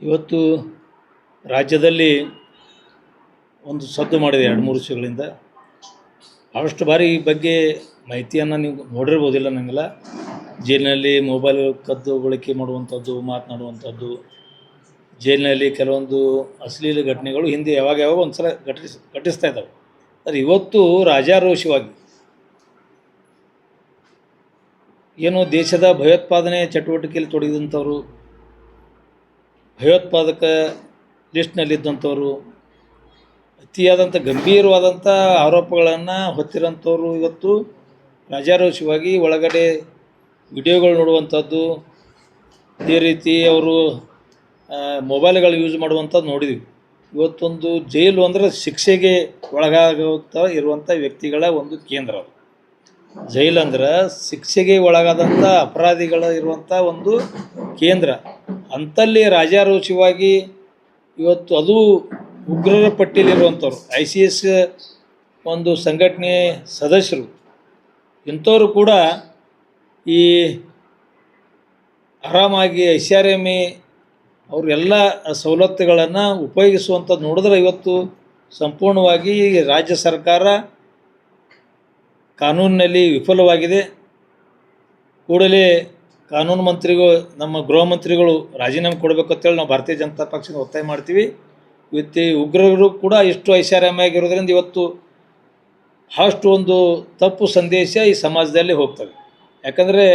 ಇವತ್ತು ರಾಜ್ಯದಲ್ಲಿ ಒಂದು ಸದ್ದು ಮಾಡಿದೆ 2-3 ವರ್ಷಗಳಿಂದ. ಭಾಳಷ್ಟು ಬಾರಿ ಈ ಬಗ್ಗೆ ಮಾಹಿತಿಯನ್ನು ನೀವು ನೋಡಿರ್ಬೋದಿಲ್ಲ ನನಗೆಲ್ಲ. ಜೈಲಿನಲ್ಲಿ ಮೊಬೈಲ್ ಕದ್ದು ಬಳಕೆ ಮಾಡುವಂಥದ್ದು, ಮಾತನಾಡುವಂಥದ್ದು, ಜೈಲಿನಲ್ಲಿ ಕೆಲವೊಂದು ಅಶ್ಲೀಲ ಘಟನೆಗಳು ಹಿಂದೆ ಯಾವಾಗ ಒಂದು ಸಲ ಘಟಿಸ್ತಾ ಇದ್ದಾವೆ. ಆದರೆ ಇವತ್ತು ರಾಜಾರೋಷವಾಗಿ ಏನು ದೇಶದ ಭಯೋತ್ಪಾದನೆ ಚಟುವಟಿಕೆಯಲ್ಲಿ ತೊಡಗಿದಂಥವರು, ಭಯೋತ್ಪಾದಕ ಲಿಸ್ಟ್ನಲ್ಲಿದ್ದಂಥವರು, ಅತಿಯಾದಂಥ ಗಂಭೀರವಾದಂಥ ಆರೋಪಗಳನ್ನು ಹೊತ್ತಿರೋಂಥವ್ರು ಇವತ್ತು ರಾಜಾರೋಷವಾಗಿ ಒಳಗಡೆ ವಿಡಿಯೋಗಳು ನೋಡುವಂಥದ್ದು, ಅದೇ ರೀತಿ ಅವರು ಮೊಬೈಲ್ಗಳು ಯೂಸ್ ಮಾಡುವಂಥದ್ದು ನೋಡಿದ್ವಿ. ಇವತ್ತೊಂದು ಜೈಲು ಅಂದರೆ ಶಿಕ್ಷೆಗೆ ಒಳಗಾಗುತ್ತಾ ಇರುವಂಥ ವ್ಯಕ್ತಿಗಳ ಒಂದು ಕೇಂದ್ರ. ಜೈಲು ಅಂದ್ರೆ ಶಿಕ್ಷೆಗೆ ಒಳಗಾದಂಥ ಅಪರಾಧಿಗಳ ಇರುವಂಥ ಒಂದು ಕೇಂದ್ರ. ಅಂಥಲ್ಲಿ ರಾಜಾರೋಷವಾಗಿ ಇವತ್ತು ಅದು ಉಗ್ರರ ಪಟ್ಟಿಯಲ್ಲಿರುವಂಥವ್ರು, ICS ಒಂದು ಸಂಘಟನೆ ಸದಸ್ಯರು, ಇಂಥವರು ಕೂಡ ಈ ಆರಾಮಾಗಿ ICRMA ಅವರೆಲ್ಲ ಸವಲತ್ತುಗಳನ್ನು ಉಪಯೋಗಿಸುವಂಥದ್ದು ನೋಡಿದ್ರೆ ಇವತ್ತು ಸಂಪೂರ್ಣವಾಗಿ ರಾಜ್ಯ ಸರ್ಕಾರ ಕಾನೂನಿನಲ್ಲಿ ವಿಫಲವಾಗಿದೆ. ಕೂಡಲೇ ಕಾನೂನು ಮಂತ್ರಿಗಳು, ನಮ್ಮ ಗೃಹ ಮಂತ್ರಿಗಳು ರಾಜೀನಾಮೆ ಕೊಡಬೇಕು ಅಂತೇಳಿ ನಾವು ಭಾರತೀಯ ಜನತಾ ಪಕ್ಷದ ಒತ್ತಾಯ ಮಾಡ್ತೀವಿ. ಇವತ್ತು ಉಗ್ರರು ಕೂಡ ಇಷ್ಟು ICRMA ಆಗಿರೋದ್ರಿಂದ ಇವತ್ತು ಭಾಳಷ್ಟು ಒಂದು ತಪ್ಪು ಸಂದೇಶ ಈ ಸಮಾಜದಲ್ಲಿ ಹೋಗ್ತವೆ. ಯಾಕಂದರೆ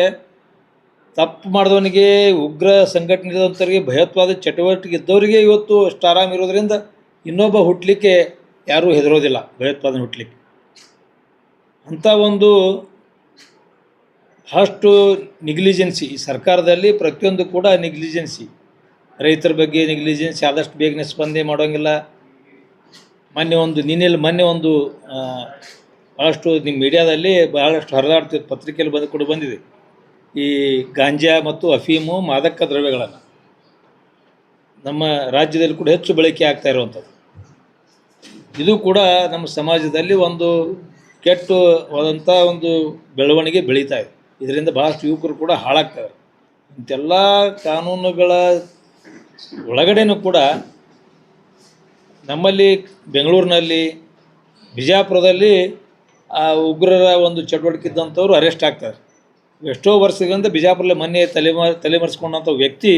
ತಪ್ಪು ಮಾಡಿದವನಿಗೆ, ಉಗ್ರ ಸಂಘಟನೆ ಇರೋಂಥವ್ರಿಗೆ, ಭಯೋತ್ಪಾದ ಚಟುವಟಿಕೆ ಇದ್ದವರಿಗೆ ಇವತ್ತು ಅಷ್ಟು ಆರಾಮ ಇರೋದ್ರಿಂದ ಇನ್ನೊಬ್ಬ ಹುಟ್ಟಲಿಕ್ಕೆ ಯಾರೂ ಹೆದರೋದಿಲ್ಲ, ಭಯೋತ್ಪಾದನೆ ಹುಟ್ಟಲಿಕ್ಕೆ. ಅಂಥ ಒಂದು ಭಾಳಷ್ಟು ನೆಗ್ಲಿಜೆನ್ಸಿ ಈ ಸರ್ಕಾರದಲ್ಲಿ, ಪ್ರತಿಯೊಂದು ಕೂಡ ನೆಗ್ಲಿಜೆನ್ಸಿ. ರೈತರ ಬಗ್ಗೆ ನೆಗ್ಲಿಜೆನ್ಸಿ, ಆದಷ್ಟು ಬೇಗನೆ ಸ್ಪಂದನೆ ಮಾಡೋಂಗಿಲ್ಲ. ಮೊನ್ನೆ ಒಂದು ಭಾಳಷ್ಟು ನಿಮ್ಮ ಮೀಡಿಯಾದಲ್ಲಿ ಭಾಳಷ್ಟು ಹರಿದಾಡ್ತಿತ್ತು, ಪತ್ರಿಕೆಯಲ್ಲಿ ಬಂದಿದೆ. ಈ ಗಾಂಜಾ ಮತ್ತು ಅಫೀಮು, ಮಾದಕ ದ್ರವ್ಯಗಳನ್ನು ನಮ್ಮ ರಾಜ್ಯದಲ್ಲಿ ಕೂಡ ಹೆಚ್ಚು ಬಳಕೆ ಆಗ್ತಾ ಇರುವಂಥದ್ದು. ಇದು ಕೂಡ ನಮ್ಮ ಸಮಾಜದಲ್ಲಿ ಒಂದು ಕೆಟ್ಟವಾದಂಥ ಒಂದು ಬೆಳವಣಿಗೆ ಬೆಳೀತಾ ಇದೆ. ಇದರಿಂದ ಭಾಳಷ್ಟು ಯುವಕರು ಕೂಡ ಹಾಳಾಗ್ತಾರೆ. ಇಂಥೆಲ್ಲ ಕಾನೂನುಗಳ ಒಳಗಡೆನೂ ಕೂಡ ನಮ್ಮಲ್ಲಿ ಬೆಂಗಳೂರಿನಲ್ಲಿ, ಬಿಜಾಪುರದಲ್ಲಿ ಆ ಉಗ್ರರ ಒಂದು ಚಟುವಟಿಕೆ ಇದ್ದಂಥವ್ರು ಅರೆಸ್ಟ್ ಆಗ್ತಾರೆ. ಎಷ್ಟೋ ವರ್ಷಗಳಿಂದ ಬಿಜಾಪುರಲ್ಲಿ ಮೊನ್ನೆ ತಲೆಮರೆಸ್ಕೊಂಡಂಥ ವ್ಯಕ್ತಿ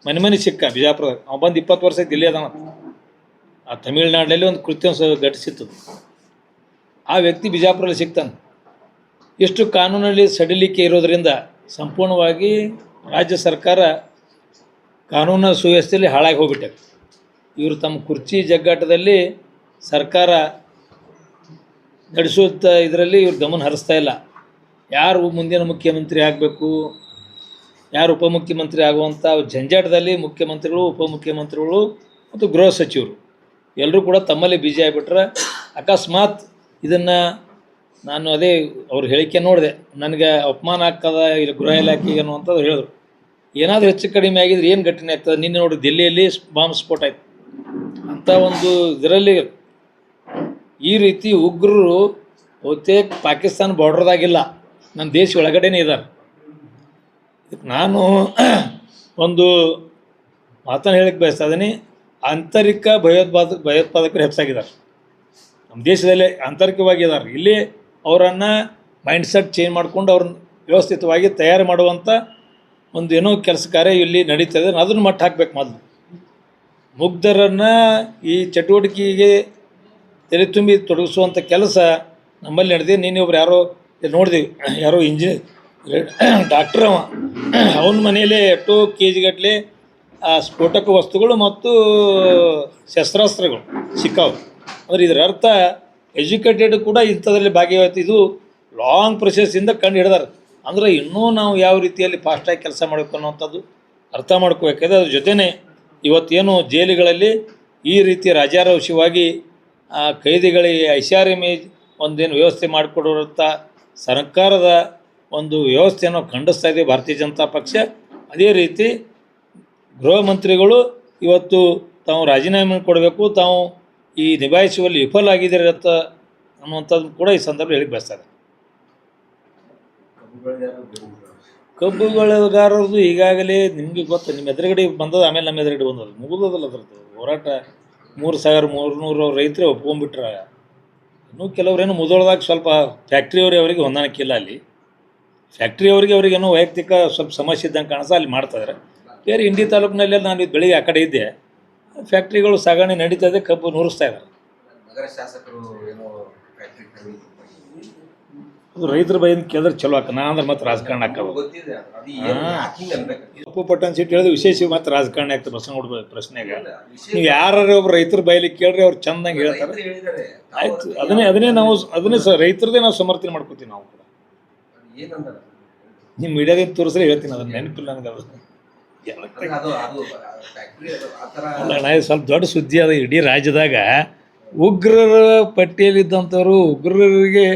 ಮನೆ ಸಿಕ್ಕ ಬಿಜಾಪುರದಾಗ. ಅವ್ನು ಬಂದು 20 ವರ್ಷ ಇಲ್ಲಿ ಅದಾನ. ಆ ತಮಿಳ್ನಾಡಿನಲ್ಲಿ ಒಂದು ಕೃತ್ಯ ಘಟಿಸಿತ್ತು. ಆ ವ್ಯಕ್ತಿ ಬಿಜಾಪುರಲ್ಲಿ ಸಿಗ್ತಾನೆ. ಇಷ್ಟು ಕಾನೂನಲ್ಲಿ ಸಡಿಲಿಕೆ ಇರೋದರಿಂದ ಸಂಪೂರ್ಣವಾಗಿ ರಾಜ್ಯ ಸರ್ಕಾರ ಕಾನೂನು ಸುವ್ಯವಸ್ಥೆಯಲ್ಲಿ ಹಾಳಾಗಿ ಹೋಗ್ಬಿಟ್ಟಾರೆ. ಇವರು ತಮ್ಮ ಕುರ್ಚಿ ಜಗ್ಗಾಟದಲ್ಲಿ ಸರ್ಕಾರ ನಡೆಸುತ್ತ ಇದರಲ್ಲಿ ಇವ್ರು ಗಮನ ಹರಿಸ್ತಾ ಇಲ್ಲ. ಯಾರು ಮುಂದಿನ ಮುಖ್ಯಮಂತ್ರಿ ಆಗಬೇಕು, ಯಾರು ಉಪಮುಖ್ಯಮಂತ್ರಿ ಆಗುವಂಥ ಜಂಜಾಟದಲ್ಲಿ ಮುಖ್ಯಮಂತ್ರಿಗಳು, ಉಪಮುಖ್ಯಮಂತ್ರಿಗಳು ಮತ್ತು ಗೃಹ ಸಚಿವರು ಎಲ್ಲರೂ ಕೂಡ ತಮ್ಮಲ್ಲಿ ಬಿಜಿ ಆಗಿಬಿಟ್ರೆ, ಅಕಸ್ಮಾತ್ ಇದನ್ನು ನಾನು ಅದೇ ಅವ್ರ ಹೇಳಿಕೆ ನೋಡಿದೆ, ನನಗೆ ಅಪಮಾನ ಆಗ್ತದ ಇಲ್ಲಿ ಗೃಹ ಇಲಾಖೆಗೆ ಅನ್ನುವಂಥದ್ದು ಹೇಳಿದ್ರು. ಏನಾದರೂ ಹೆಚ್ಚು ಕಡಿಮೆ ಆಗಿದ್ರೆ ಏನು ಘಟನೆ ಆಗ್ತದೆ? ನಿನ್ನೆ ನೋಡಿ ದಿಲ್ಲಿಯಲ್ಲಿ ಬಾಂಬ್ ಸ್ಫೋಟ ಆಯಿತು. ಅಂಥ ಒಂದು ಇದರಲ್ಲಿ ಈ ರೀತಿ ಉಗ್ರರು ಬಹುತೇಕ ಪಾಕಿಸ್ತಾನ ಬಾರ್ಡ್ರದಾಗಿಲ್ಲ, ನಮ್ಮ ದೇಶ ಒಳಗಡೆನೇ ಇದ್ದಾರೆ. ಇದಕ್ಕೆ ನಾನು ಒಂದು ಮಾತನ್ನು ಹೇಳಕ್ಕೆ ಬಯಸ್ತಾ ಇದ್ದೀನಿ. ಆಂತರಿಕ ಭಯೋತ್ಪಾದಕರು ಹೆಚ್ಚಾಗಿದ್ದಾರೆ ನಮ್ಮ ದೇಶದಲ್ಲೇ, ಆಂತರಿಕವಾಗಿದ್ದಾರೆ. ಇಲ್ಲಿ ಅವರನ್ನು ಮೈಂಡ್ಸೆಟ್ ಚೇಂಜ್ ಮಾಡಿಕೊಂಡು ಅವ್ರನ್ನ ವ್ಯವಸ್ಥಿತವಾಗಿ ತಯಾರು ಮಾಡುವಂಥ ಒಂದು ಏನೋ ಕೆಲಸ ಕಾರ್ಯ ಇಲ್ಲಿ ನಡೀತದೆ. ಅದನ್ನು ಮಟ್ಟ ಹಾಕ್ಬೇಕು. ಮೊದಲು ಮುಗ್ಧರನ್ನು ಈ ಚಟುವಟಿಕೆಗೆ ತಲೆ ತುಂಬಿ ತೊಡಗಿಸುವಂಥ ಕೆಲಸ ನಮ್ಮಲ್ಲಿ ನಡೆದಿದೆ. ನೀನು ಒಬ್ರು ಯಾರೋ ನೋಡಿದೆವು, ಯಾರೋ ಡಾಕ್ಟ್ರ್ ಅವನ ಮನೆಯಲ್ಲೇ ಎಷ್ಟೋ KG ಗಟ್ಟಲೆ ಸ್ಫೋಟಕ ವಸ್ತುಗಳು ಮತ್ತು ಶಸ್ತ್ರಾಸ್ತ್ರಗಳು ಸಿಕ್ಕಾವು. ಅಂದರೆ ಇದರ ಅರ್ಥ ಎಜುಕೇಟೆಡ್ ಕೂಡ ಇಂಥದ್ರಲ್ಲಿ ಭಾಗಿಯಾಯ್ತು. ಇದು ಲಾಂಗ್ ಪ್ರೊಸೆಸ್ಸಿಂದ ಕಂಡು ಹಿಡಿದಾರೆ. ಅಂದರೆ ಇನ್ನೂ ನಾವು ಯಾವ ರೀತಿಯಲ್ಲಿ ಫಾಸ್ಟಾಗಿ ಕೆಲಸ ಮಾಡಬೇಕು ಅನ್ನೋವಂಥದ್ದು ಅರ್ಥ ಮಾಡ್ಕೋಬೇಕಾದ್ರೆ, ಅದ್ರ ಜೊತೆಯೇ ಇವತ್ತೇನು ಜೈಲುಗಳಲ್ಲಿ ಈ ರೀತಿ ರಾಜಾರೋಷವಾಗಿ ಕೈದಿಗಳಿಗೆ ICRMA ಒಂದೇನು ವ್ಯವಸ್ಥೆ ಮಾಡಿಕೊಡುವಂಥ ಸರ್ಕಾರದ ಒಂದು ವ್ಯವಸ್ಥೆಯನ್ನು ಖಂಡಿಸ್ತಾ ಇದೆ ಭಾರತೀಯ ಜನತಾ ಪಕ್ಷ. ಅದೇ ರೀತಿ ಗೃಹ ಮಂತ್ರಿಗಳು ಇವತ್ತು ತಾವು ರಾಜೀನಾಮೆ ಕೊಡಬೇಕು, ತಾವು ಈ ನಿಭಾಯಿಸುವಲ್ಲಿ ವಿಫಲ ಆಗಿದ್ದಾರೆ ಅನ್ನುವಂಥದ್ದು ಕೂಡ ಈ ಸಂದರ್ಭ ಹೇಳಿ ಬಯಸ್ತಾರೆ. ಕಬ್ಬು ಬೆಳೆಗಾರರದು ಈಗಾಗಲೇ ನಿಮಗೆ ಗೊತ್ತು, ನಿಮ್ಮ ಎದುರುಗಡೆ ಬಂದದ, ಆಮೇಲೆ ನಮ್ಮ ಎದುರುಗಡೆ ಬಂದದ, ಮುಗಿದದಲ್ಲ ಅದ್ರದ್ದು ಹೋರಾಟ. 3,300 ರೈತರೇ ಒಪ್ಕೊಂಡ್ಬಿಟ್ರೆ, ಇನ್ನೂ ಕೆಲವರೇನು ಮುದೋಳದಾಗ ಸ್ವಲ್ಪ ಫ್ಯಾಕ್ಟ್ರಿಯವರಿಗೆ ಹೊಂದಾಣಿಕೆ ಇಲ್ಲ. ಅಲ್ಲಿ ಫ್ಯಾಕ್ಟ್ರಿಯವರಿಗೇನೋ ವೈಯಕ್ತಿಕ ಸ್ವಲ್ಪ ಸಮಸ್ಯೆ ಇದ್ದಂಗೆ ಕಾಣಿಸ ಅಲ್ಲಿ ಮಾಡ್ತಾಯಿದ್ದಾರೆ. ಬೇರೆ ಇಂಡಿ ತಾಲೂಕಿನಲ್ಲಿ ನಾನು ಇದು ಬೆಳಿಗ್ಗೆ ಆ ಕಡೆ ಇದ್ದೆ, ಫ್ಯಾಕ್ಟ್ರಿಗಳು ಸಾಗಣೆ ನಡೀತದೆ, ಕಬ್ಬು ನುರಿಸ್ತಾ ಇದ್ದಾರೆ. ನಗರ ಶಾಸಕರು ಏನೋ ಫ್ಯಾಕ್ಟ್ರಿ ಅದು ರೈತರ ಬೈಯಿಂದ ಕೇಳಿದ್ರೆ ಚಲೋ ಆಕ. ನಾ ಅಂದ್ರೆ ಮತ್ತೆ ರಾಜಕಾರಣ ಹಾಕೋದು ಉಪ್ಪು ಪಟ್ಟಣ ಸಿಟ್ಟು ಹೇಳಿದ್ರೆ ವಿಶೇಷ ಮತ್ತೆ ರಾಜಕಾರಣ ಆಗ್ತದೆ. ಬಸವನಗುಡಿ ಪ್ರಶ್ನೆಗ ನೀವು ಯಾರು ಒಬ್ರು ರೈತರ ಬೈಲಿ ಕೇಳ್ರಿ, ಅವ್ರು ಚಂದಂಗೆ ಹೇಳ್ತಾರೆ. ಆಯ್ತು, ಅದನ್ನೇ ರೈತರದೇ ನಾವು ಸಮರ್ಥನೆ ಮಾಡ್ಕೋತೀವಿ ನಾವು ಕೂಡ. ನಿಮ್ಮ ಮೀಡಿಯಾದಿಂದ ತೋರಿಸ್ರೆ ಹೇಳ್ತೀನಿ, ಅದನ್ನ ನೆನಪಿಲ್ಲ ನನಗೆ. ಅದು ಅಲ್ಲ, ಸ್ವಲ್ಪ ದೊಡ್ಡ ಸುದ್ದಿ ಅದ ಇಡೀ ರಾಜ್ಯದಾಗ. ಉಗ್ರರ ಪಟ್ಟಿಯಲ್ಲಿದ್ದಂಥವ್ರು ಉಗ್ರರಿಗೆ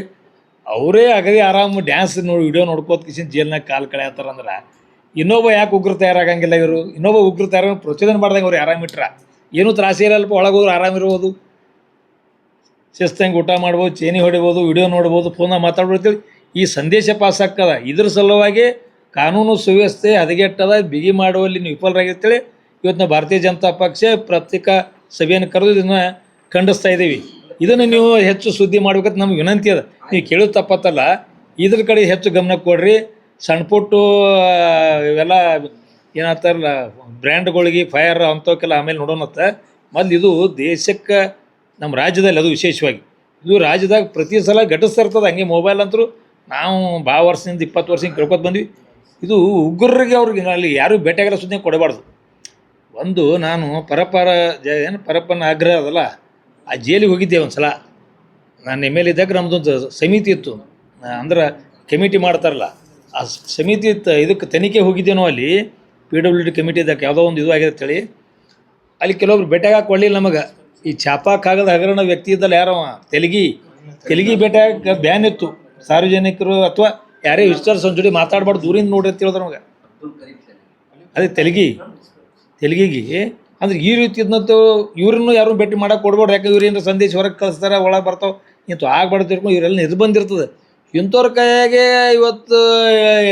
ಅವರೇ ಅಗದಿ ಆರಾಮ ಡ್ಯಾನ್ಸ್ ನೋಡಿ ವಿಡಿಯೋ ನೋಡ್ಕೋತ ಕಿಶನ್ ಜೇಲ್ನಾಗ ಕಾಲು ಕಳೆಯತ್ತಾರಂದ್ರೆ ಇನ್ನೊಬ್ಬ ಯಾಕೆ ಉಗ್ರ ತಯಾರಾಗಂಗಿಲ್ಲ? ಇವರು ಇನ್ನೊಬ್ಬ ಉಗ್ರ ತಯಾರ ಪ್ರಚೋದನೆ ಮಾಡ್ದಂಗೆ ಅವ್ರು ಆರಾಮಿಟ್ರ ಏನೂ ತ್ರಾಸಿ ಇರಲ್ಪ, ಒಳಗೋದ್ರೆ ಆರಾಮಿರ್ಬೋದು, ಶಿಸ್ತಂಗೆ ಊಟ ಮಾಡ್ಬೋದು, ಚೇನಿ ಹೊಡಿಬೋದು, ವಿಡಿಯೋ ನೋಡ್ಬೋದು, ಫೋನಾಗ ಮಾತಾಡ್ಬಿಡ್ತೀವಿ. ಈ ಸಂದೇಶ ಪಾಸ್ ಆಗ್ತದ. ಇದ್ರ ಸಲುವಾಗಿ ಕಾನೂನು ಸುವ್ಯವಸ್ಥೆ ಹದಗೆಟ್ಟದ, ಬಿಗಿ ಮಾಡುವಲ್ಲಿ ನೀವು ವಿಫಲರಾಗಿರ್ತೇಳಿ ಇವತ್ತು ನಾವು ಭಾರತೀಯ ಜನತಾ ಪಕ್ಷ ಪ್ರತ್ಯೇಕ ಸಭೆಯನ್ನು ಕರೆದು ಇದನ್ನು ಖಂಡಿಸ್ತಾ ಇದ್ದೀವಿ. ಇದನ್ನು ನೀವು ಹೆಚ್ಚು ಸುದ್ದಿ ಮಾಡ್ಬೇಕಂತ ನಮ್ಗೆ ವಿನಂತಿ ಅದ. ನೀವು ಕೇಳೋದು ತಪ್ಪತ್ತಲ್ಲ, ಇದ್ರ ಕಡೆ ಹೆಚ್ಚು ಗಮನ ಕೊಡ್ರಿ. ಸಣ್ಣ ಪುಟ್ಟು ಇವೆಲ್ಲ ಏನಂತಾರಲ್ಲ ಬ್ರ್ಯಾಂಡ್ಗಳಿಗೆ ಫೈರ್ ಅಂಥವಕ್ಕೆಲ್ಲ ಆಮೇಲೆ ನೋಡೋಣತ್ತ. ಮೊದಲು ಇದು ದೇಶಕ್ಕೆ, ನಮ್ಮ ರಾಜ್ಯದಲ್ಲಿ ಅದು ವಿಶೇಷವಾಗಿ ಇದು ರಾಜ್ಯದಾಗ ಪ್ರತಿ ಸಲ ಘಟಿಸ್ತಾ ಇರ್ತದೆ. ಹಂಗೆ ಮೊಬೈಲ್ ಅಂತರೂ ನಾವು ಭಾಳ ವರ್ಷದಿಂದ 20 ವರ್ಷದಿಂದ ಕೇಳ್ಕೊತ ಬಂದ್ವಿ. ಇದು ಉಗ್ರರಿಗೆ ಅವ್ರಿಗೆ ಅಲ್ಲಿ ಯಾರೂ ಭೇಟಿಯಾಗಲ್ಲ ಸುದ್ದಿ ಕೊಡಬಾರ್ದು. ಒಂದು ನಾನು ಪರಪ್ಪನ ಆಗ್ರಹ ಅದಲ್ಲ, ಆ ಜೈಲಿಗೆ ಹೋಗಿದ್ದೆ ಒಂದು ಸಲ. ನಾನು ಎಮ್ ಎಲ್ ಇದ್ದಾಗ ನಮ್ಮದೊಂದು ಸಮಿತಿ ಇತ್ತು, ಅಂದ್ರೆ ಕಮಿಟಿ ಮಾಡ್ತಾರಲ್ಲ, ಆ ಸಮಿತಿ ಇದಕ್ಕೆ ತನಿಖೆ ಹೋಗಿದ್ದೇನೋ. ಅಲ್ಲಿ PWD ಕಮಿಟಿ ಇದ್ದಕ್ಕೆ ಯಾವುದೋ ಒಂದು ಇದು ಆಗಿದೆ ಅಂತೇಳಿ ಅಲ್ಲಿ ಕೆಲವೊಬ್ರು ಭೇಟಿಯಾಗಕ್ಕೆ ಕೊಡಲಿಲ್ಲ ನಮಗೆ. ಈ ಛಾಪಾ ಕಾಗದ ಹಗರಣ ವ್ಯಕ್ತಿ ಇದ್ದಲ್ಲ ಯಾರೋ ತೆಲಗಿ ಭೇಟಿಯಾಗಕ್ಕೆ ಬ್ಯಾನ್ ಇತ್ತು. ಸಾರ್ವಜನಿಕರು ಅಥವಾ ಯಾರೇ ವಿಚಾರ ಸಂಜೋಡಿ ಮಾತಾಡಬಾರ್ದು, ದೂರಿಂದ ನೋಡ್ರಿ ಅಂತ ಹೇಳಿದ್ರು ನಮಗೆ. ಅದೇ ತೆಲಗಿಗೆ ಅಂದ್ರೆ ಈ ರೀತಿ ಇದ್ನಂತೂ ಇವ್ರನ್ನೂ ಯಾರೂ ಭೇಟಿ ಮಾಡೋಕೆ ಕೊಡ್ಬಾರ್ದು. ಯಾಕೆ ಇವ್ರು ಏನಾರ ಸಂದೇಶ ಹೊರಗೆ ಕಳಿಸ್ತಾರೆ, ಒಳಗೆ ಬರ್ತಾವೆ, ಇಂಥ ಆಗ್ಬಾರ್ದು ತಿಳ್ಕೊಂಡು ಇವರೆಲ್ಲ ನಿರ್ಬಂಧಿರ್ತದೆ. ಇಂಥವ್ರ ಕೈಯಾಗೆ ಇವತ್ತು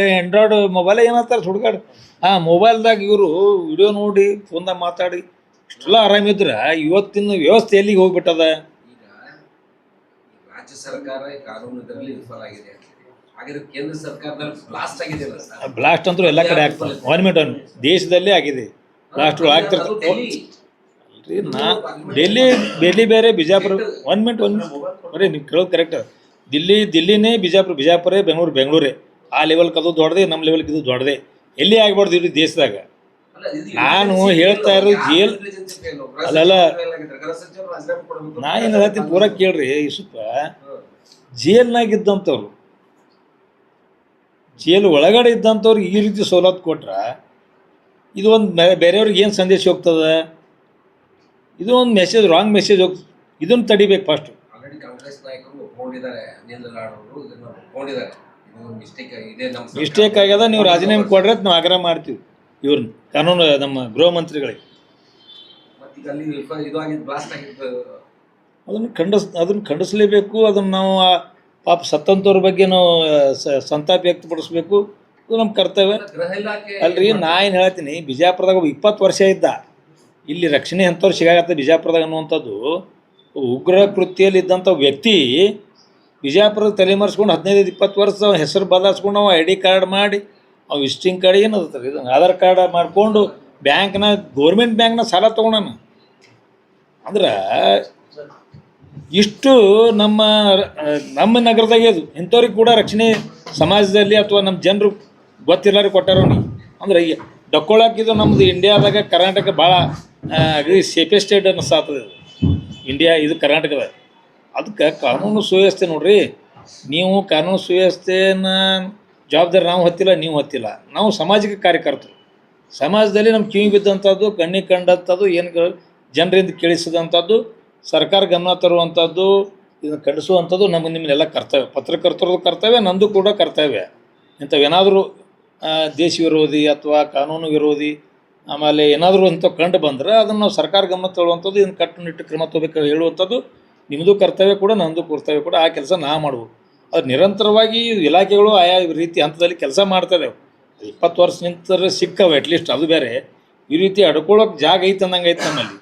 ಆ್ಯಂಡ್ರಾಯ್ಡ್ ಮೊಬೈಲ್ ಏನಂತಾರೆ ಹುಡುಗಾಡು, ಆ ಮೊಬೈಲ್ದಾಗ ಇವರು ವಿಡಿಯೋ ನೋಡಿ ಫೋನ್ದಾಗ ಮಾತಾಡಿ ಇಷ್ಟೆಲ್ಲ ಆರಾಮಿದ್ರೆ ಇವತ್ತಿನ ವ್ಯವಸ್ಥೆ ಎಲ್ಲಿಗೆ ಹೋಗ್ಬಿಟ್ಟದ? ಈಗ ರಾಜ್ಯ ಸರ್ಕಾರ ಕಾನೂನಿನಲ್ಲಿ ವಿಫಲ ಆಗಿದೆ, ಹಾಗೆ ಕೇಂದ್ರ ಸರ್ಕಾರದಲ್ಲಿ ಬ್ಲಾಸ್ಟ್ ಆಗಿದೆ. ಬ್ಲಾಸ್ಟ್ ಅಂತೂ ಎಲ್ಲ ಕಡೆ ಆಗ್ತದೆ. 1 ಮಿನಿಟ್ ದೇಶದಲ್ಲೇ ಆಗಿದೆ ಬ್ಲಾಸ್ಟ್ ಆಗ್ತಿರ್ತದೆ. ಡೆಲ್ಲಿ ಬೇರೆ, ಬಿಜಾಪುರ 1 ಮಿನಿಟ್ ಬರೀ ನೀವು ಕೇಳೋದು ಕರೆಕ್ಟ್. ದಿಲ್ಲಿನೇ ಬಿಜಾಪುರೇ, ಬೆಂಗಳೂರೇ. ಆ ಲೆವೆಲ್ಗೆ ಅದು ದೊಡ್ಡದೆ, ನಮ್ಮ ಲೆವೆಲ್ಗೆ ಇದು ದೊಡ್ಡದೆ. ಎಲ್ಲಿ ಆಗ್ಬಾರ್ದು ಇಡೀ ದೇಶದಾಗ. ನಾನು ಹೇಳ್ತಾ ಇರೋದು ಜೇಲ್ ಅಲ್ಲಲ್ಲ, ನಾ ಏನು ಹೇಳ್ತೀನಿ ಪೂರ ಕೇಳ್ರಿ. ಸ್ವಲ್ಪ ಜೇಲ್ನಾಗಿದ್ದಂಥವ್ರು, ಜೇಲ್ ಒಳಗಡೆ ಇದ್ದಂಥವ್ರು ಈ ರೀತಿ ಸವಲತ್ತು ಕೊಟ್ರೆ ಇದು ಒಂದು ಬೇರೆಯವ್ರಿಗೆ ಏನು ಸಂದೇಶ ಹೋಗ್ತದೆ? ಇದು ಒಂದು ಮೆಸೇಜ್, ರಾಂಗ್ ಮೆಸೇಜ್ ಹೋಗ್ತದೆ. ಇದನ್ನು ತಡಿಬೇಕು ಫಸ್ಟ್. ಆಲ್ರೆಡಿ ಕಾಂಗ್ರೆಸ್ ನಾಯಕರು ಒಪ್ಕೊಂಡಿದ್ದಾರೆ, ಅನಿಲ್ ಲಾಡವರು ಇದನ್ನು ಒಪ್ಕೊಂಡಿದ್ದಾರೆ. ಮಿಸ್ಟೇಕ್ ಆಗ್ಯದ, ನೀವು ರಾಜೀನಾಮೆ ಕೊಡ್ರಿ ಅಂತ ನಾವು ಆಗ್ರಹ ಮಾಡ್ತೀವಿ ಇವ್ರನ್ನ, ಕಾನೂನು ನಮ್ಮ ಗೃಹ ಮಂತ್ರಿಗಳಿಗೆ. ಅದನ್ನು ಖಂಡಿಸಲೇಬೇಕು. ಅದನ್ನು ನಾವು ಪಾಪ ಸತ್ತಂಥವ್ರ ಬಗ್ಗೆ ನಾವು ಸಂತಾಪ ವ್ಯಕ್ತಪಡಿಸ್ಬೇಕು. ಇದು ನಮ್ಮ ಕರ್ತವ್ಯ ಅಲ್ರಿ. ನಾ ಏನು ಹೇಳ್ತೀನಿ, ಬಿಜಾಪುರದಾಗ 20 ವರ್ಷ ಇದ್ದ, ಇಲ್ಲಿ ರಕ್ಷಣೆ ಅಂಥವ್ರು ಸಿಗಾಗತ್ತೆ ಬಿಜಾಪುರದಾಗ ಅನ್ನುವಂಥದ್ದು. ಉಗ್ರ ಕೃತ್ಯಲ್ಲಿ ಇದ್ದಂಥ ವ್ಯಕ್ತಿ ಬಿಜಾಪುರದ ತಲೆಮರೆಸ್ಕೊಂಡು 15-20 ವರ್ಷ ಹೆಸರು ಬದಲಾಯಿಸ್ಕೊಂಡು ಅವ ID ಕಾರ್ಡ್ ಮಾಡಿ, ಅವು ವಿಸಿಟಿಂಗ್ ಕಾರ್ಡ್ ಏನದ ಇದು ಆಧಾರ್ ಕಾರ್ಡ್ ಮಾಡಿಕೊಂಡು ಗೌರ್ಮೆಂಟ್ ಬ್ಯಾಂಕ್ನ ಸಾಲ ತೊಗೊಳೋಣ ಅಂದ್ರೆ ಇಷ್ಟು ನಮ್ಮ ನಗರದಾಗೆ ಅದು ಇಂಥವ್ರಿಗೆ ಕೂಡ ರಕ್ಷಣೆ ಸಮಾಜದಲ್ಲಿ ಅಥವಾ ನಮ್ಮ ಜನರು ಗೊತ್ತಿಲ್ಲರಿ ಕೊಟ್ಟಾರವ್ನಿಗೆ. ಅಂದ್ರೆ ಈಗ ಡಕ್ಕೊಳಾಕಿದ್ದು ನಮ್ಮದು ಇಂಡಿಯಾದಾಗ ಕರ್ನಾಟಕ ಭಾಳ ಅಗದಿ ಸೇಫೆಸ್ಟ್ ಸ್ಟೇಟ್ ಅನ್ನಿಸ್ತದೆ ಇಂಡಿಯಾ, ಇದು ಕರ್ನಾಟಕದ. ಅದಕ್ಕೆ ಕಾನೂನು ಸುವ್ಯವಸ್ಥೆ ನೋಡ್ರಿ, ನೀವು ಕಾನೂನು ಸುವ್ಯವಸ್ಥೆನ ಜವಾಬ್ದಾರಿ ನಾವು ಹೊತ್ತಿಲ್ಲ, ನೀವು ಹೊತ್ತಿಲ್ಲ. ನಾವು ಸಾಮಾಜಿಕ ಕಾರ್ಯಕರ್ತರು. ಸಮಾಜದಲ್ಲಿ ನಮ್ಮ ಕಿವಿ ಬಿದ್ದಂಥದ್ದು, ಕಣ್ಣಿಗೆ ಕಂಡಂಥದ್ದು, ಏನು ಜನರಿಂದ ಕೇಳಿಸಿದಂಥದ್ದು, ಸರ್ಕಾರ ಗಮನ ತರುವಂಥದ್ದು, ಇದನ್ನು ಖಂಡಿಸುವಂಥದ್ದು ನಿಮ್ಮನ್ನೆಲ್ಲ ಕರ್ತವ್ಯ. ಪತ್ರಕರ್ತರದ್ದು ಕರ್ತವ್ಯ, ನಂದು ಕೂಡ ಕರ್ತವ್ಯ. ಇಂಥವೇನಾದರೂ ದೇಶ ವಿರೋಧಿ ಅಥವಾ ಕಾನೂನು ವಿರೋಧಿ ಆಮೇಲೆ ಏನಾದರೂ ಅಂತ ಕಂಡು ಬಂದರೆ ಅದನ್ನು ನಾವು ಸರ್ಕಾರ ಗಮನ ತಗೊಳ್ಳುವಂಥದ್ದು, ಇದನ್ನು ಕಟ್ಟುನಿಟ್ಟು ಕ್ರಮ ತಗೋಬೇಕು ಹೇಳುವಂಥದ್ದು ನಿಮ್ಮದು ಕರ್ತವ್ಯ ಕೂಡ, ನನ್ನದು ಕರ್ತವ್ಯ ಕೂಡ. ಆ ಕೆಲಸ ನಾ ಮಾಡ್ಬೋದು. ಅದು ನಿರಂತರವಾಗಿ ಇಲಾಖೆಗಳು ಆಯಾ ರೀತಿ ಹಂತದಲ್ಲಿ ಕೆಲಸ ಮಾಡ್ತಾಯಿದ್ದೇವೆ. 20 ವರ್ಷ ನಿಂತರೆ ಸಿಕ್ಕವು ಅಟ್ಲೀಸ್ಟ್, ಅದು ಬೇರೆ. ಈ ರೀತಿ ಅಡ್ಕೊಳ್ಳೋಕೆ ಜಾಗ ಐತೆ ಅಂದಂಗೆ ಐತೆ ನಮ್ಮಲ್ಲಿ.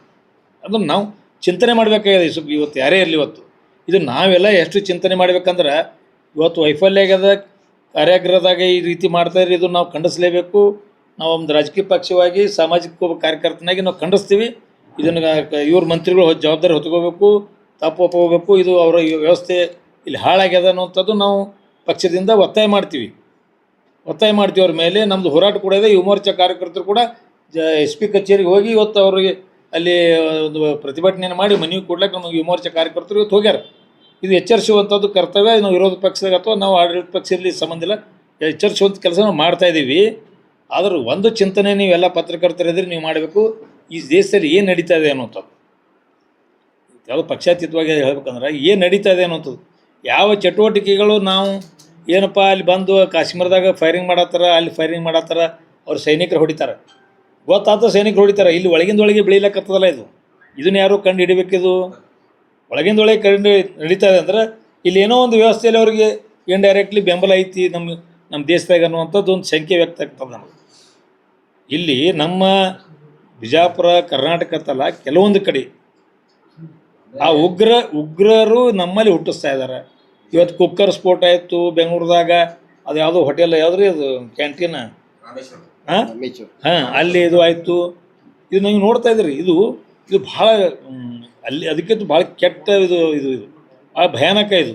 ಅದನ್ನು ನಾವು ಚಿಂತನೆ ಮಾಡಬೇಕಾಗಿದೆ. ಇವತ್ತು ಯಾರೇ ಇರಲಿ, ಇವತ್ತು ಇದು ನಾವೆಲ್ಲ ಎಷ್ಟು ಚಿಂತನೆ ಮಾಡ್ಬೇಕಂದ್ರೆ, ಇವತ್ತು ವೈಫಲ್ಯ ಆಗ್ಯದ ಕಾರ್ಯಾಗ್ರಹದಾಗ ಈ ರೀತಿ ಮಾಡ್ತಾಯಿದ್ರೆ ಇದು ನಾವು ಖಂಡಿಸಲೇಬೇಕು. ನಾವು ಒಂದು ರಾಜಕೀಯ ಪಕ್ಷವಾಗಿ ಸಾಮಾಜಿಕ ಕಾರ್ಯಕರ್ತನಾಗಿ ನಾವು ಖಂಡಿಸ್ತೀವಿ. ಇದನ್ನು ಇವ್ರ ಮಂತ್ರಿಗಳು ಜವಾಬ್ದಾರಿ ಹೊತ್ಕೋಬೇಕು, ತಪ್ಪು ಒಪ್ಕೋಬೇಕು. ಇದು ಅವರ ವ್ಯವಸ್ಥೆ ಇಲ್ಲಿ ಹಾಳಾಗ್ಯದ ಅನ್ನೋಂಥದ್ದು ನಾವು ಪಕ್ಷದಿಂದ ಒತ್ತಾಯ ಮಾಡ್ತೀವಿ ಅವ್ರ ಮೇಲೆ. ನಮ್ಮದು ಹೋರಾಟ ಕೂಡ ಇದೆ. ಯುವ ಮೋರ್ಚಾ ಕಾರ್ಯಕರ್ತರು ಕೂಡ SP ಕಚೇರಿಗೆ ಹೋಗಿ ಇವತ್ತು ಅವ್ರಿಗೆ ಅಲ್ಲಿ ಒಂದು ಪ್ರತಿಭಟನೆಯನ್ನು ಮಾಡಿ ಮನವಿ ಕೊಡ್ಲಿಕ್ಕೆ ನಮಗೆ ಯುವ ಮೋರ್ಚಾ ಕಾರ್ಯಕರ್ತರು ಇವತ್ತು ಹೋಗ್ಯಾರ. ಇದು ಎಚ್ಚರಿಸುವಂಥದ್ದು ಕರ್ತವ್ಯ. ನಾವು ವಿರೋಧ ಪಕ್ಷದಾಗ ಅಥವಾ ನಾವು ಆಡಳಿತ ಪಕ್ಷದಲ್ಲಿ ಸಂಬಂಧ ಇಲ್ಲ, ಎಚ್ಚರಿಸುವಂಥ ಕೆಲಸ ನಾವು ಮಾಡ್ತಾಯಿದ್ದೀವಿ. ಆದರೂ ಒಂದು ಚಿಂತನೆ ನೀವೆಲ್ಲ ಪತ್ರಕರ್ತರಿದ್ರೆ ನೀವು ಮಾಡಬೇಕು, ಈ ದೇಶದಲ್ಲಿ ಏನು ನಡೀತಾ ಇದೆ ಅನ್ನೋಂಥದ್ದು. ಯಾವುದೋ ಪಕ್ಷಾತೀತವಾಗಿ ಹೇಳ್ಬೇಕಂದ್ರೆ ಏನು ನಡೀತಾ ಇದೆ ಅನ್ನೋಂಥದ್ದು, ಯಾವ ಚಟುವಟಿಕೆಗಳು ನಾವು ಏನಪ್ಪ ಅಲ್ಲಿ ಬಂದು ಕಾಶ್ಮೀರದಾಗ ಫೈರಿಂಗ್ ಮಾಡತ್ತಾರ, ಅಲ್ಲಿ ಫೈರಿಂಗ್ ಮಾಡತ್ತಾರ, ಅವ್ರು ಸೈನಿಕರು ಹೊಡಿತಾರೆ, ಗೊತ್ತಾತ ಸೈನಿಕರು ಹೊಡಿತಾರೆ. ಇಲ್ಲಿ ಒಳಗಿಂದೊಳಗೆ ಬೆಳೀಲಕ್ಕತ್ತದಲ್ಲ ಇದನ್ನು ಯಾರು ಕಂಡು ಹಿಡಿಬೇಕಿದು. ಒಳಗಿಂದೊಳಗೆ ಕಂಡು ನಡೀತಾ ಇದೆ ಅಂದ್ರೆ ಇಲ್ಲಿ ಏನೋ ಒಂದು ವ್ಯವಸ್ಥೆಯಲ್ಲಿ ಅವ್ರಿಗೆ ಇಂಡೈರೆಕ್ಟ್ಲಿ ಬೆಂಬಲ ಐತಿ ನಮ್ಮ ದೇಶದಾಗ ಅನ್ನುವಂಥದ್ದು ಒಂದು ಸಂಖ್ಯೆ ವ್ಯಕ್ತ ಆಗ್ತದೆ ನಮಗೆ. ಇಲ್ಲಿ ನಮ್ಮ ಬಿಜಾಪುರ ಕರ್ನಾಟಕ ಅಂತಲ್ಲ, ಕೆಲವೊಂದು ಕಡೆ ಆ ಉಗ್ರರು ನಮ್ಮಲ್ಲಿ ಹುಟ್ಟಿಸ್ತಾ ಇದ್ದಾರೆ. ಇವತ್ತು ಕುಕ್ಕರ್ ಸ್ಫೋಟ ಆಯಿತು ಬೆಂಗಳೂರದಾಗ, ಅದು ಯಾವುದೋ ಹೋಟೆಲ್ ಯಾವುದ್ರಿ ಅದು ಕ್ಯಾಂಟೀನ್, ಅಲ್ಲಿ ಇದು ಆಯಿತು. ಇದು ನೀವು ನೋಡ್ತಾ ಇದ್ದೀರಿ. ಇದು ಭಾಳ ಅಲ್ಲಿ ಅದಕ್ಕಿಂತ ಭಾಳ ಕೆಟ್ಟ ಇದು ಭಾಳ ಭಯಾನಕ ಇದು.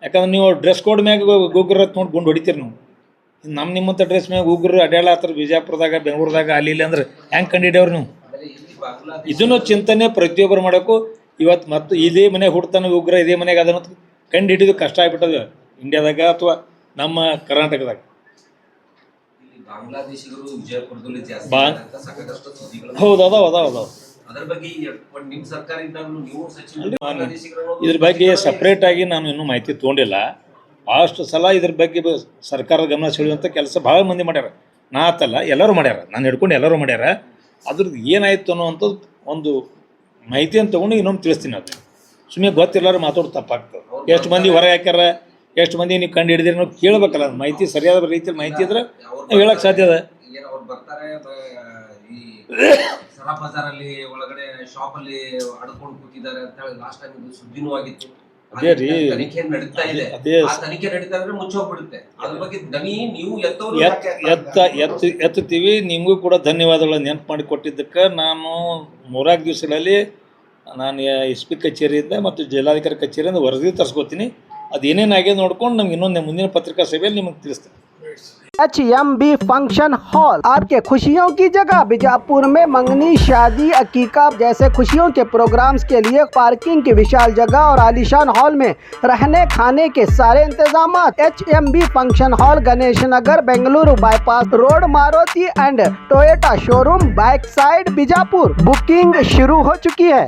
ಯಾಕಂದ್ರೆ ನೀವು ಡ್ರೆಸ್ ಕೋಡ್ ಮ್ಯಾಗ ಉಗ್ರ ನೋಡಿ ಗುಂಡು ಹೊಡಿತೀರಿ ನೀವು. ನಿಮ್ಮಂಥ ಡ್ರೆಸ್ ಮ್ಯಾಗ ಉಗ್ರರು ಅಡ್ಯಾಡತ್ತಾರ ಬಿಜಾಪುರದಾಗ ಬೆಂಗಳೂರದಾಗ ಅಲ್ಲಿ ಇಲ್ಲಿ ಅಂದ್ರೆ ಹೆಂಗೆ ಕಂಡು ಹಿಡಿಯವ್ರು ನೀವು? ಇದನ್ನು ಚಿಂತನೆ ಪ್ರತಿಯೊಬ್ಬರು ಮಾಡೋಕ್ಕೂ. ಇವತ್ತು ಮತ್ತು ಇದೇ ಮನೆಗೆ ಹುಡ್ತಾನೆ ಉಗ್ರ, ಇದೇ ಮನೆಗೆ ಅದನ್ನು ಕಂಡು ಹಿಡಿದು ಕಷ್ಟ ಆಗ್ಬಿಟ್ಟದ ಇಂಡಿಯಾದಾಗ ಅಥವಾ ನಮ್ಮ ಕರ್ನಾಟಕದಾಗ. ಹೌದು ಅದಾವ. ಇದ್ರ ಬಗ್ಗೆ ಸಪ್ರೇಟಾಗಿ ನಾನು ಇನ್ನೂ ಮಾಹಿತಿ ತೊಗೊಂಡಿಲ್ಲ. ಭಾಳಷ್ಟು ಸಲ ಇದ್ರ ಬಗ್ಗೆ ಸರ್ಕಾರದ ಗಮನ ಸೆಳೆಯುವಂಥ ಕೆಲಸ ಭಾಳ ಮಂದಿ ಮಾಡ್ಯಾರ. ನಾ ಆತಲ್ಲ, ಎಲ್ಲರೂ ಮಾಡ್ಯಾರ, ನಾನು ಹಿಡ್ಕೊಂಡು ಎಲ್ಲರೂ ಮಾಡ್ಯಾರ. ಅದ್ರದ್ದು ಏನಾಯಿತು ಅನ್ನೋವಂಥದ್ದು ಒಂದು ಮಾಹಿತಿಯನ್ನು ತೊಗೊಂಡು ಇನ್ನೊಂದು ತಿಳಿಸ್ತೀನಿ. ಅದು ಸುಮ್ಮನೆ ಗೊತ್ತಿಲ್ಲಾರ ಮಾತಾಡೋದು ತಪ್ಪಾಗ್ತದೆ. ಎಷ್ಟು ಮಂದಿ ಹೊರಗೆ ಹಾಕ್ಯಾರ, ಎಷ್ಟು ಮಂದಿ ನೀವು ಕಂಡು ಹಿಡಿದಿರಿ ಅನ್ನೋದು ಕೇಳಬೇಕಲ್ಲ. ಮಾಹಿತಿ ಸರಿಯಾದ ರೀತಿಯಲ್ಲಿ ಮಾಹಿತಿ ಇದ್ರೆ ನಾವು ಹೇಳಕ್ಕೆ ಸಾಧ್ಯ ಅದ. ಬಜಾರಲ್ಲಿ ಒಳಗಡೆ ಶಾಪ್ ಅಲ್ಲಿ ಅಡ್ಕೊಂಡು ಕೂತಿದ್ದಾರೆ ಅಂತ ಹೇಳಿ ಲಾಸ್ಟ್ ಟೈಮ್ ಇದು ಸುದ್ದಿನೂ ಆಗಿತ್ತು. ಅದೇ ರೀ, ತನಿಖೆ ನಡೀತಾ ಇದೆ. ತನಿಖೆ ನಡೀತಾ ಇದ್ರೆ ಮುಚ್ಚೋಗ್ಬಿಡುತ್ತೆ. ಅದ್ರ ಬಗ್ಗೆ ದನಿ ನೀವು ಎತ್ತುತ್ತೀವಿ. ನಿಮಗೂ ಕೂಡ ಧನ್ಯವಾದಗಳು ನೆನಪು ಮಾಡಿ ಕೊಟ್ಟಿದ್ದಕ್ಕೆ. ನಾನು 3 ದಿವಸಗಳಲ್ಲಿ ನಾನು SP ಕಚೇರಿಯಿಂದ ಮತ್ತು ಜಿಲ್ಲಾಧಿಕಾರಿ ಕಚೇರಿಯಿಂದ ವರದಿ ತರಿಸ್ಕೋತೀನಿ. ಅದು ಏನೇನಾಗಿದೆ ನೋಡ್ಕೊಂಡು ನಮ್ಗೆ ಇನ್ನೊಂದು ಮುಂದಿನ ಪತ್ರಿಕಾ ಸಭೆಯಲ್ಲಿ ನಿಮಗೆ ತಿಳಿಸ್ತೀನಿ. HMB फंक्शन हॉल आपके खुशियों की जगह। बीजापुर में मंगनी, शादी, अकीका जैसे खुशियों के प्रोग्राम्स के लिए पार्किंग की विशाल जगह और आलीशान हॉल में रहने खाने के सारे इंतजाम। HMB function hall Ganesh Nagar, Bengaluru bypass road, Maruti and Toyota showroom, back side, Bijapur. Booking शुरू हो चुकी है।